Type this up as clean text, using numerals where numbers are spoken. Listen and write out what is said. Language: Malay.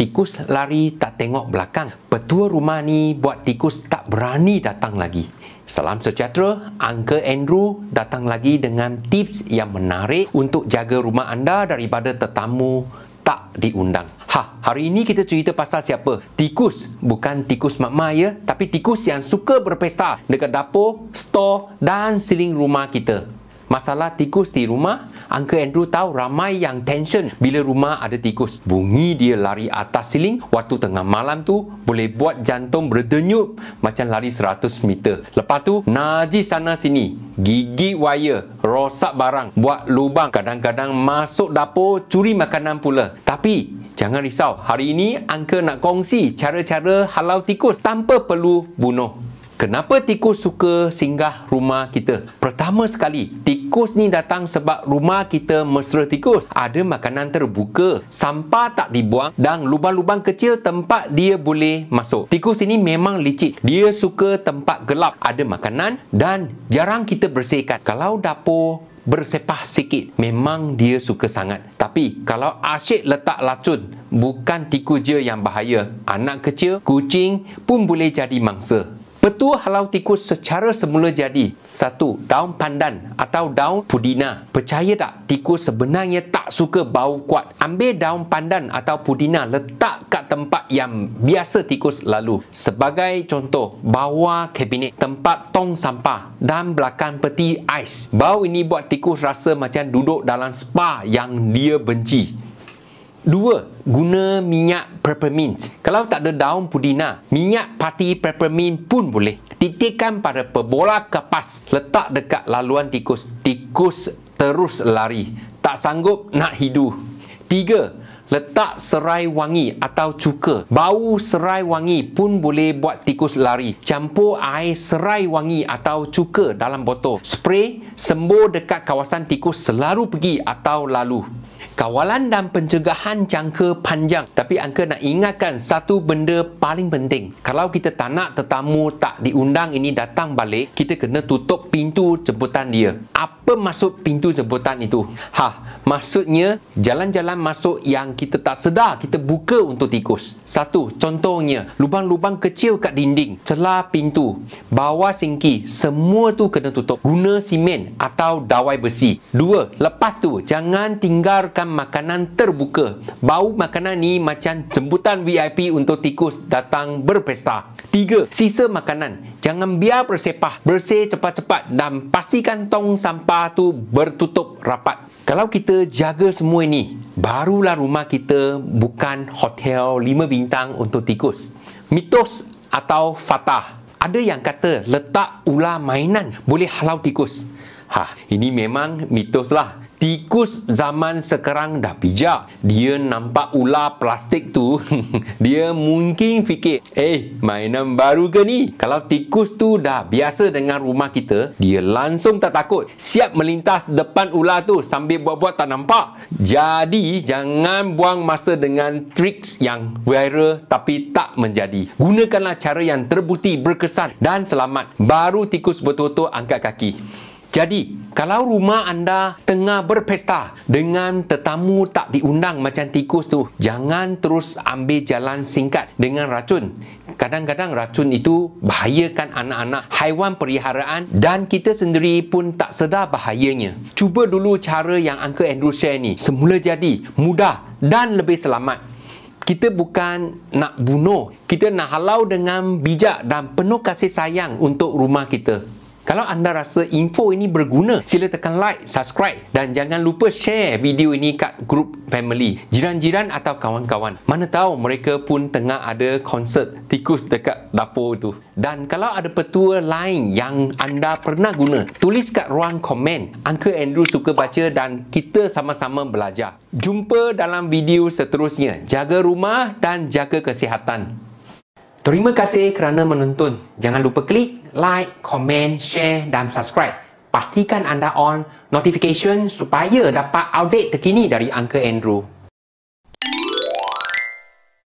tikus lari tak tengok belakang. Petua rumah ni buat tikus tak berani datang lagi. Salam sejahtera, Uncle Andrew datang lagi dengan tips yang menarik untuk jaga rumah anda daripada tetamu tak diundang. Hari ini kita cerita pasal siapa? Tikus. Bukan tikus mak-mak ya, tapi tikus yang suka berpesta dekat dapur, store dan siling rumah kita. Masalah tikus di rumah, Uncle Andrew tahu ramai yang tension bila rumah ada tikus. Bunyi dia lari atas siling waktu tengah malam tu boleh buat jantung berdenyut macam lari 100 meter. Lepas tu, najis sana sini, gigit wire, rosak barang, buat lubang, kadang-kadang masuk dapur, curi makanan pula. Tapi, jangan risau, hari ini Uncle nak kongsi cara-cara halau tikus tanpa perlu bunuh. Kenapa tikus suka singgah rumah kita? Pertama sekali, tikus ni datang sebab rumah kita mesra tikus. Ada makanan terbuka, sampah tak dibuang dan lubang-lubang kecil tempat dia boleh masuk. Tikus ini memang licik. Dia suka tempat gelap, ada makanan dan jarang kita bersihkan. Kalau dapur bersepah sikit, memang dia suka sangat. Tapi kalau asyik letak racun, bukan tikus je yang bahaya. Anak kecil, kucing pun boleh jadi mangsa. Petua halau tikus secara semula jadi. 1. Daun pandan atau daun pudina. Percaya tak, tikus sebenarnya tak suka bau kuat. Ambil daun pandan atau pudina, letak kat tempat yang biasa tikus lalu. Sebagai contoh, bawah kabinet, tempat tong sampah dan belakang peti ais. Bau ini buat tikus rasa macam duduk dalam spa yang dia benci. 2. Guna minyak peppermint. Kalau tak ada daun pudina, minyak pati peppermint pun boleh. Titikkan pada pebola kapas, letak dekat laluan tikus. Tikus terus lari, tak sanggup nak hidu. 3. Letak serai wangi atau cuka. Bau serai wangi pun boleh buat tikus lari. Campur air serai wangi atau cuka dalam botol. Spray, sembur dekat kawasan tikus selalu pergi atau lalu. Kawalan dan pencegahan jangka panjang. Tapi Uncle nak ingatkan satu benda paling penting. Kalau kita tak nak tetamu tak diundang ini datang balik, kita kena tutup pintu jemputan dia. Apa maksud pintu jemputan itu? Maksudnya jalan-jalan masuk yang kita tak sedar kita buka untuk tikus. 1. Contohnya, lubang-lubang kecil kat dinding, celah pintu, bawah sinki, semua tu kena tutup. Guna simen atau dawai besi. 2. Lepas tu, jangan tinggalkan makanan terbuka. Bau makanan ni macam jemputan VIP untuk tikus datang berpesta. 3. Sisa makanan, jangan biar bersepah. Bersih cepat-cepat dan pastikan tong sampah tu bertutup rapat. Kalau kita jaga semua ini, barulah rumah kita bukan hotel 5 bintang untuk tikus. Mitos atau fakta. Ada yang kata letak ular mainan boleh halau tikus. Ini memang mitos lah. Tikus zaman sekarang dah bijak. Dia nampak ular plastik tu, dia mungkin fikir, mainan baru ke ni? Kalau tikus tu dah biasa dengan rumah kita, dia langsung tak takut, siap melintas depan ular tu sambil buat-buat tak nampak. Jadi, jangan buang masa dengan triks yang viral tapi tak menjadi. Gunakanlah cara yang terbukti, berkesan dan selamat. Baru tikus betul-betul angkat kaki. Jadi, kalau rumah anda tengah berpesta dengan tetamu tak diundang macam tikus tu, jangan terus ambil jalan singkat dengan racun. Kadang-kadang racun itu bahayakan anak-anak, haiwan peliharaan dan kita sendiri pun tak sedar bahayanya. Cuba dulu cara yang Uncle Andrew share ni. Semula jadi, mudah dan lebih selamat. Kita bukan nak bunuh, kita nak halau dengan bijak dan penuh kasih sayang untuk rumah kita. Kalau anda rasa info ini berguna, sila tekan like, subscribe dan jangan lupa share video ini kat grup family, jiran-jiran atau kawan-kawan. Mana tahu mereka pun tengah ada konsert tikus dekat dapur tu. Dan kalau ada petua lain yang anda pernah guna, tulis kat ruang komen. Uncle Andrew suka baca dan kita sama-sama belajar. Jumpa dalam video seterusnya. Jaga rumah dan jaga kesihatan. Terima kasih kerana menonton. Jangan lupa klik like, komen, share dan subscribe. Pastikan anda on notification supaya dapat update terkini dari Uncle Andrew.